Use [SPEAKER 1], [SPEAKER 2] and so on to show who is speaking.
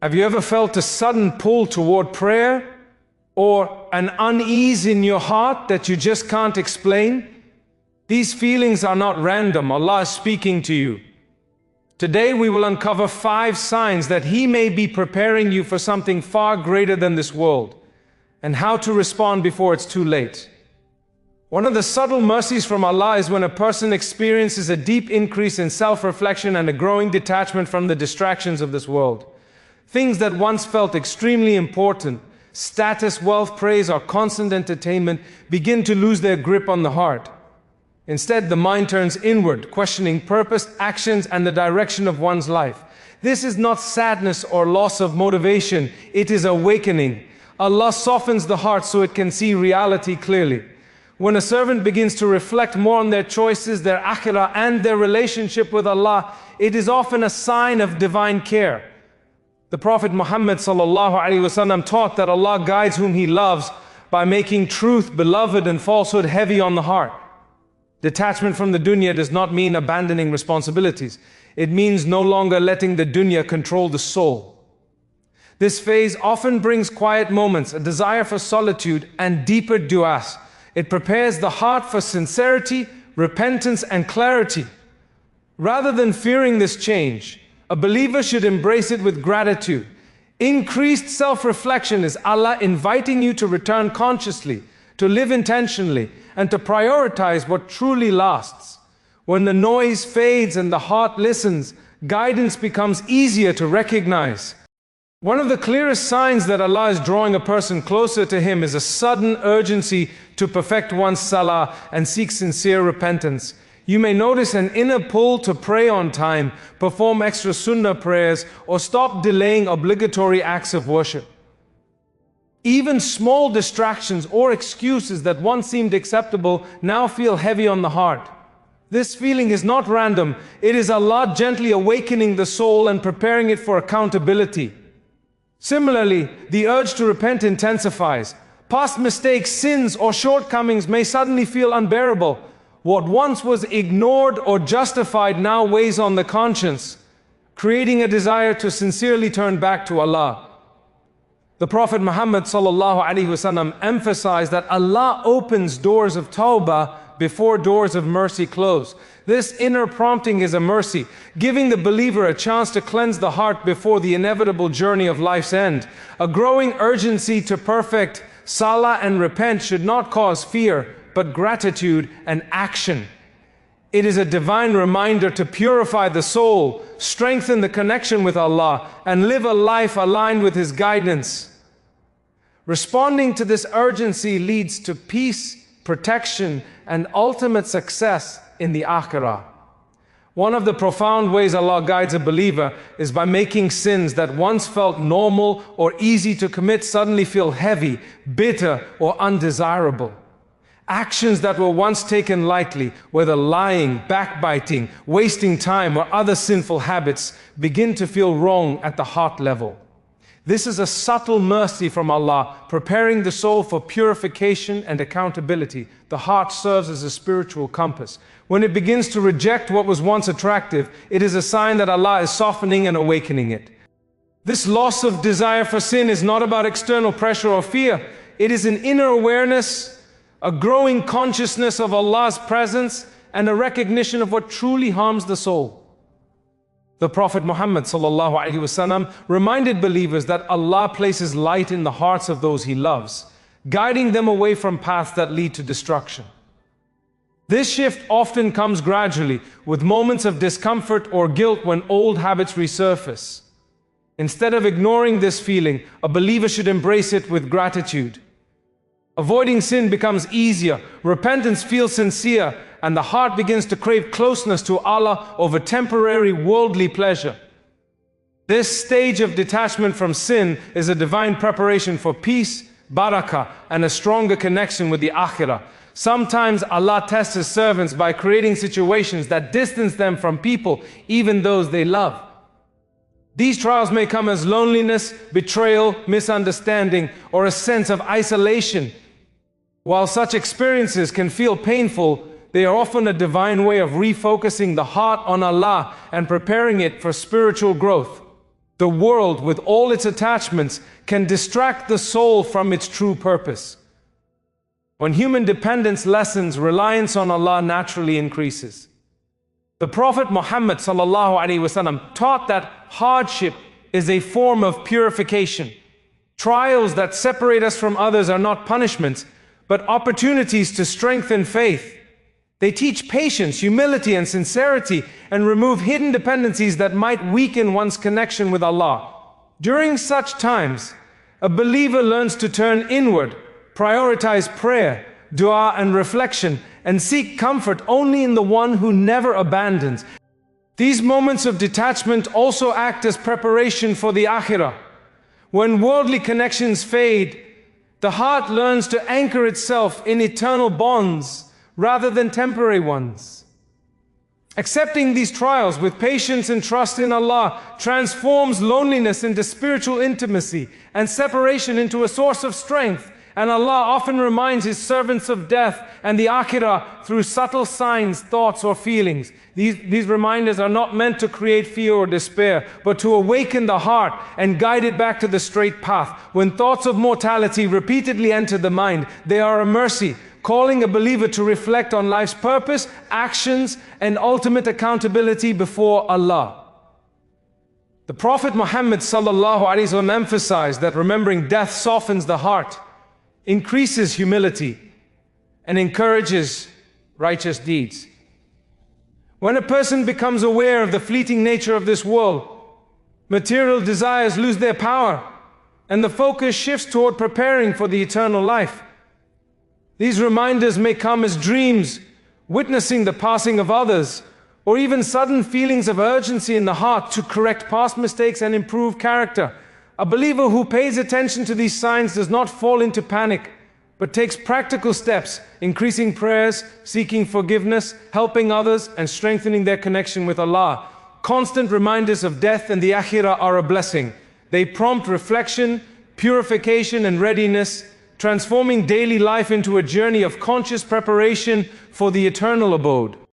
[SPEAKER 1] Have you ever felt a sudden pull toward prayer or an unease in your heart that you just can't explain? These feelings are not random. Allah is speaking to you. Today we will uncover 5 signs that He may be preparing you for something far greater than this world, and how to respond before it's too late. One of the subtle mercies from Allah is when a person experiences a deep increase in self-reflection and a growing detachment from the distractions of this world. Things that once felt extremely important, status, wealth, praise, or constant entertainment, begin to lose their grip on the heart. Instead, the mind turns inward, questioning purpose, actions, and the direction of one's life. This is not sadness or loss of motivation, it is awakening. Allah softens the heart so it can see reality clearly. When a servant begins to reflect more on their choices, their akhirah, and their relationship with Allah, it is often a sign of divine care. The Prophet Muhammad ﷺ taught that Allah guides whom He loves by making truth beloved and falsehood heavy on the heart. Detachment from the dunya does not mean abandoning responsibilities. It means no longer letting the dunya control the soul. This phase often brings quiet moments, a desire for solitude, and deeper du'as. It prepares the heart for sincerity, repentance, and clarity. Rather than fearing this change, a believer should embrace it with gratitude. Increased self-reflection is Allah inviting you to return consciously, to live intentionally, and to prioritize what truly lasts. When the noise fades and the heart listens, guidance becomes easier to recognize. One of the clearest signs that Allah is drawing a person closer to Him is a sudden urgency to perfect one's salah and seek sincere repentance. You may notice an inner pull to pray on time, perform extra sunnah prayers, or stop delaying obligatory acts of worship. Even small distractions or excuses that once seemed acceptable now feel heavy on the heart. This feeling is not random. It is Allah gently awakening the soul and preparing it for accountability. Similarly, the urge to repent intensifies. Past mistakes, sins, or shortcomings may suddenly feel unbearable. What once was ignored or justified now weighs on the conscience, creating a desire to sincerely turn back to Allah. The Prophet Muhammad ﷺ emphasized that Allah opens doors of tawbah before doors of mercy close. This inner prompting is a mercy, giving the believer a chance to cleanse the heart before the inevitable journey of life's end. A growing urgency to perfect salah and repent should not cause fear, but gratitude and action. It is a divine reminder to purify the soul, strengthen the connection with Allah, and live a life aligned with His guidance. Responding to this urgency leads to peace, protection, and ultimate success in the akhirah. One of the profound ways Allah guides a believer is by making sins that once felt normal or easy to commit suddenly feel heavy, bitter, or undesirable. Actions that were once taken lightly, whether lying, backbiting, wasting time, or other sinful habits, begin to feel wrong at the heart level. This is a subtle mercy from Allah, preparing the soul for purification and accountability. The heart serves as a spiritual compass. When it begins to reject what was once attractive, it is a sign that Allah is softening and awakening it. This loss of desire for sin is not about external pressure or fear. It is an inner awareness, a growing consciousness of Allah's presence, and a recognition of what truly harms the soul. The Prophet Muhammad ﷺ reminded believers that Allah places light in the hearts of those He loves, guiding them away from paths that lead to destruction. This shift often comes gradually, with moments of discomfort or guilt when old habits resurface. Instead of ignoring this feeling, a believer should embrace it with gratitude. Avoiding sin becomes easier, repentance feels sincere, and the heart begins to crave closeness to Allah over temporary worldly pleasure. This stage of detachment from sin is a divine preparation for peace, barakah, and a stronger connection with the akhirah. Sometimes Allah tests His servants by creating situations that distance them from people, even those they love. These trials may come as loneliness, betrayal, misunderstanding, or a sense of isolation. While such experiences can feel painful, they are often a divine way of refocusing the heart on Allah and preparing it for spiritual growth. The world, with all its attachments, can distract the soul from its true purpose. When human dependence lessens, reliance on Allah naturally increases. The Prophet Muhammad ﷺ taught that hardship is a form of purification. Trials that separate us from others are not punishments, but opportunities to strengthen faith. They teach patience, humility, and sincerity, and remove hidden dependencies that might weaken one's connection with Allah. During such times, a believer learns to turn inward, prioritize prayer, dua, and reflection, and seek comfort only in the one who never abandons. These moments of detachment also act as preparation for the akhirah. When worldly connections fade, the heart learns to anchor itself in eternal bonds rather than temporary ones. Accepting these trials with patience and trust in Allah transforms loneliness into spiritual intimacy and separation into a source of strength. And Allah often reminds His servants of death and the akhirah through subtle signs, thoughts, or feelings. These reminders are not meant to create fear or despair, but to awaken the heart and guide it back to the straight path. When thoughts of mortality repeatedly enter the mind, they are a mercy, calling a believer to reflect on life's purpose, actions, and ultimate accountability before Allah. The Prophet Muhammad ﷺ emphasized that remembering death softens the heart, increases humility, and encourages righteous deeds. When a person becomes aware of the fleeting nature of this world, material desires lose their power, and the focus shifts toward preparing for the eternal life. These reminders may come as dreams, witnessing the passing of others, or even sudden feelings of urgency in the heart to correct past mistakes and improve character. A believer who pays attention to these signs does not fall into panic, but takes practical steps, increasing prayers, seeking forgiveness, helping others, and strengthening their connection with Allah. Constant reminders of death and the akhirah are a blessing. They prompt reflection, purification, and readiness, transforming daily life into a journey of conscious preparation for the eternal abode.